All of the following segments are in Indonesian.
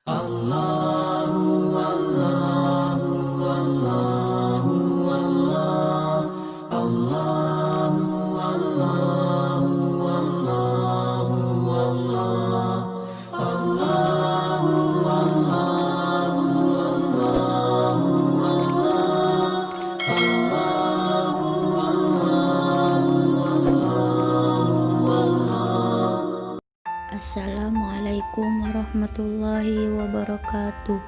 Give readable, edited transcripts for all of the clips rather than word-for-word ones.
Allahu Allahu Allahu Allah Allahu Allahu Allahu Allah Allahu Allahu Allahu Allah Allahu Allahu Allah. Assalamualaikum warahmatullahi wabarakatuh.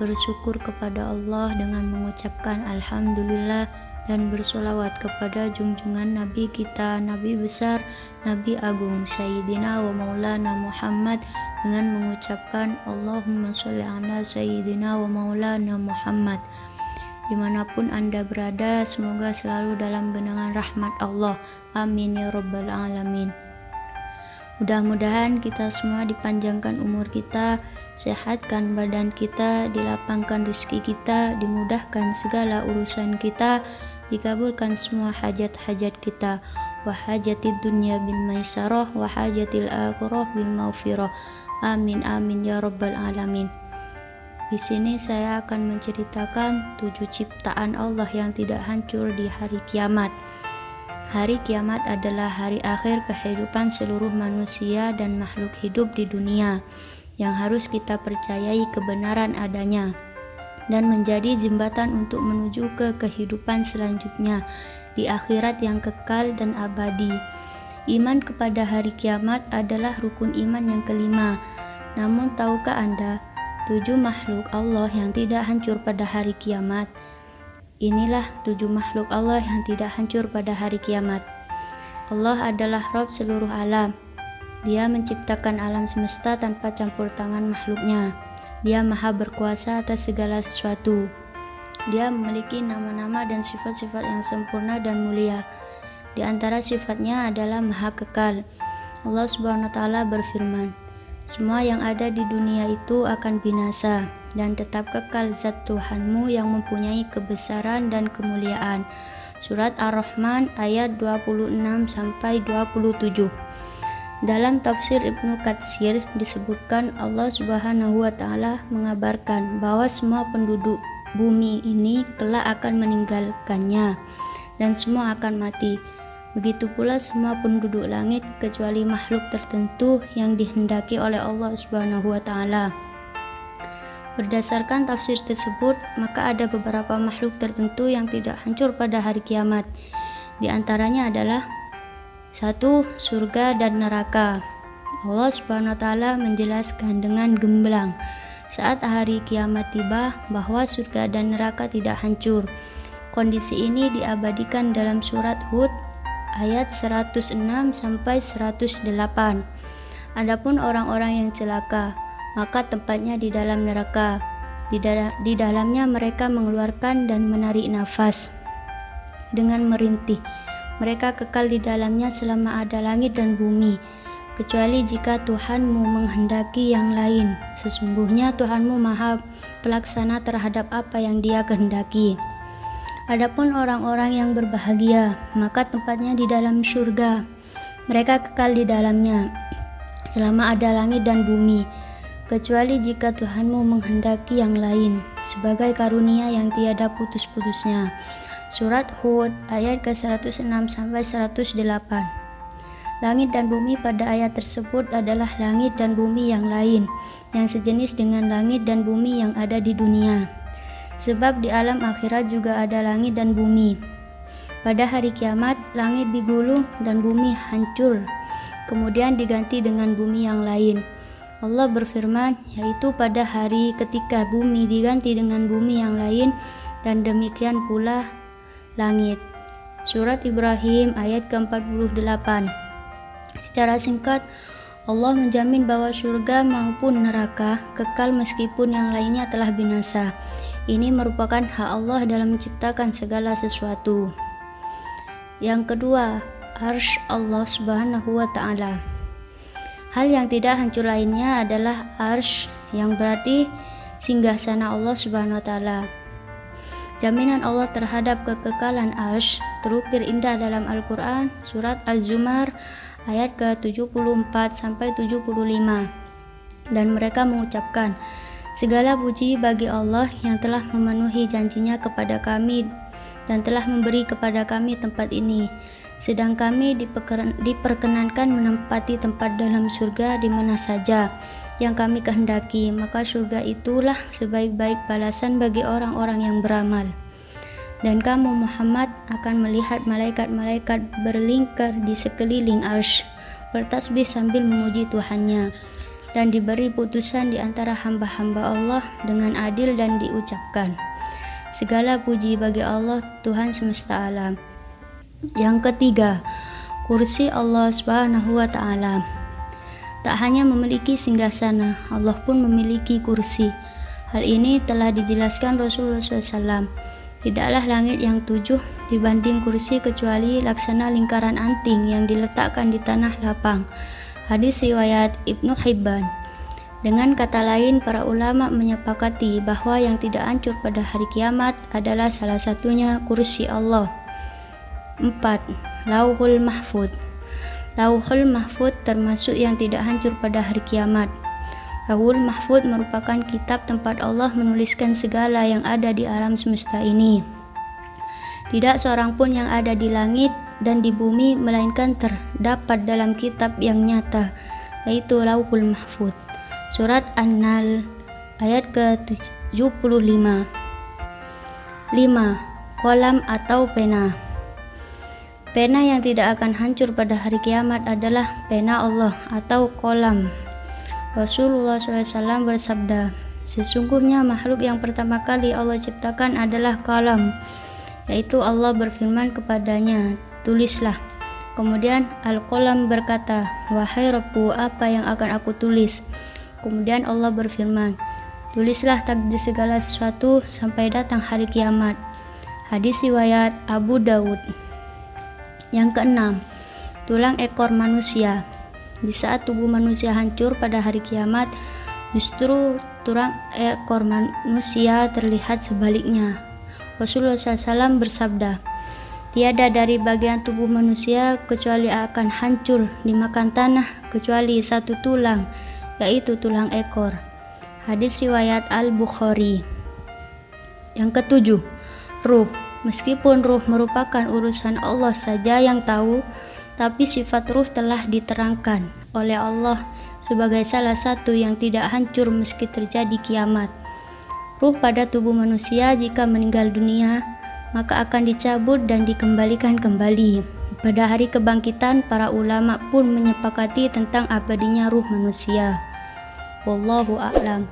Bersyukur kepada Allah dengan mengucapkan Alhamdulillah dan bersolawat kepada junjungan Nabi kita, Nabi besar, Nabi agung, Sayyidina wa Maulana Muhammad dengan mengucapkan Allahumma sholli ala Sayyidina wa Maulana Muhammad. Dimanapun Anda berada, semoga selalu dalam genangan rahmat Allah. Amin ya rabbal alamin. Mudah-mudahan kita semua dipanjangkan umur kita, sehatkan badan kita, dilapangkan rezeki kita, dimudahkan segala urusan kita, dikabulkan semua hajat-hajat kita. Wa hajatid dunya bil maisarah wa hajatil akhirah bil maghfirah. Amin amin ya rabbal alamin. Di sini saya akan menceritakan 7 ciptaan Allah yang tidak hancur di hari kiamat. Hari kiamat adalah hari akhir kehidupan seluruh manusia dan makhluk hidup di dunia yang harus kita percayai kebenaran adanya dan menjadi jembatan untuk menuju ke kehidupan selanjutnya di akhirat yang kekal dan abadi. Iman kepada hari kiamat adalah rukun iman yang kelima. Namun tahukah Anda 7 makhluk Allah yang tidak hancur pada hari kiamat? Inilah 7 makhluk Allah yang tidak hancur pada hari kiamat. Allah adalah Rabb seluruh alam. Dia menciptakan alam semesta tanpa campur tangan makhluknya. Dia maha berkuasa atas segala sesuatu. Dia memiliki nama-nama dan sifat-sifat yang sempurna dan mulia. Di antara sifatnya adalah maha kekal. Allah Subhanahu wa Ta'ala berfirman, semua yang ada di dunia itu akan binasa, dan tetap kekal zat Tuhanmu yang mempunyai kebesaran dan kemuliaan. Surat Ar-Rahman ayat 26-27. Dalam tafsir Ibnu Katsir disebutkan Allah Subhanahu wa Ta'ala mengabarkan bahwa semua penduduk bumi ini kelak akan meninggalkannya dan semua akan mati. Begitu pula semua penduduk langit kecuali makhluk tertentu yang dihendaki oleh Allah Subhanahu wa Ta'ala. Berdasarkan tafsir tersebut, maka ada beberapa makhluk tertentu yang tidak hancur pada hari kiamat. Di antaranya adalah 1. Surga dan neraka. Allah Subhanahu wa Ta'ala menjelaskan dengan gamblang saat hari kiamat tiba bahwa surga dan neraka tidak hancur. Kondisi ini diabadikan dalam surat Hud ayat 106-108. Adapun orang-orang yang celaka, maka tempatnya di dalam neraka. Di dalamnya mereka mengeluarkan dan menarik nafas dengan merintih. Mereka kekal di dalamnya selama ada langit dan bumi, kecuali jika Tuhanmu menghendaki yang lain. Sesungguhnya Tuhanmu maha pelaksana terhadap apa yang Dia kehendaki. Adapun orang-orang yang berbahagia, maka tempatnya di dalam surga. Mereka kekal di dalamnya selama ada langit dan bumi, kecuali jika Tuhanmu menghendaki yang lain, sebagai karunia yang tiada putus-putusnya. Surat Hud ayat ke-106-108. Langit dan bumi pada ayat tersebut adalah langit dan bumi yang lain, yang sejenis dengan langit dan bumi yang ada di dunia. Sebab di alam akhirat juga ada langit dan bumi. Pada hari kiamat, langit digulung dan bumi hancur, kemudian diganti dengan bumi yang lain. Allah berfirman, yaitu pada hari ketika bumi diganti dengan bumi yang lain, dan demikian pula langit. Surat Ibrahim ayat ke-48. Secara singkat, Allah menjamin bahwa surga maupun neraka kekal meskipun yang lainnya telah binasa. Ini merupakan hak Allah dalam menciptakan segala sesuatu. Yang kedua, Arsy Allah Subhanahu wa Ta'ala. Hal yang tidak hancur lainnya adalah Arsy, yang berarti singgasana Allah Subhanahu wa Ta'ala. Jaminan Allah terhadap kekekalan Arsy terukir indah dalam Al-Quran, surat Az-Zumar ayat ke-74-75. Dan mereka mengucapkan, Segala puji bagi Allah yang telah memenuhi janjinya kepada kami dan telah memberi kepada kami tempat ini. Sedang kami diperkenankan menempati tempat dalam surga di mana saja yang kami kehendaki, maka surga itulah sebaik-baik balasan bagi orang-orang yang beramal. Dan kamu Muhammad akan melihat malaikat-malaikat berlingkar di sekeliling arsy, bertasbih sambil memuji Tuhannya, dan diberi putusan di antara hamba-hamba Allah dengan adil dan diucapkan, segala puji bagi Allah Tuhan semesta alam. Yang ketiga, kursi Allah Subhanahu wa Ta'ala. Tak hanya memiliki singgasana, Allah pun memiliki kursi. Hal ini telah dijelaskan Rasulullah SAW. Tidaklah langit yang 7 dibanding kursi kecuali laksana lingkaran anting yang diletakkan di tanah lapang. Hadis riwayat Ibnu Hibban. Dengan kata lain, para ulama menyepakati bahwa yang tidak hancur pada hari kiamat adalah salah satunya kursi Allah. 4. Lauhul Mahfud. Lauhul Mahfud termasuk yang tidak hancur pada hari kiamat. Lauhul Mahfud merupakan kitab tempat Allah menuliskan segala yang ada di alam semesta ini. Tidak seorang pun yang ada di langit dan di bumi melainkan terdapat dalam kitab yang nyata, yaitu Lauhul Mahfud. Surat An-Nahl ayat ke-75. 5. Kolam atau pena. Pena yang tidak akan hancur pada hari kiamat adalah pena Allah atau kolam. Rasulullah SAW bersabda, sesungguhnya makhluk yang pertama kali Allah ciptakan adalah kalam, yaitu Allah berfirman kepadanya, tulislah. Kemudian Al-Qalam berkata, wahai Rabbu, apa yang akan aku tulis? Kemudian Allah berfirman, tulislah takdir segala sesuatu sampai datang hari kiamat. Hadis riwayat Abu Dawud. Yang keenam, tulang ekor manusia. Di saat tubuh manusia hancur pada hari kiamat, justru tulang ekor manusia terlihat sebaliknya. Rasulullah SAW bersabda, tiada dari bagian tubuh manusia kecuali akan hancur dimakan tanah kecuali satu tulang, yaitu tulang ekor. Hadis riwayat Al-Bukhari. Yang ketujuh, ruh. Meskipun ruh merupakan urusan Allah saja yang tahu, tapi sifat ruh telah diterangkan oleh Allah sebagai salah satu yang tidak hancur meski terjadi kiamat. Ruh pada tubuh manusia jika meninggal dunia, maka akan dicabut dan dikembalikan kembali. Pada hari kebangkitan, para ulama pun menyepakati tentang abadinya ruh manusia. Wallahu a'lam.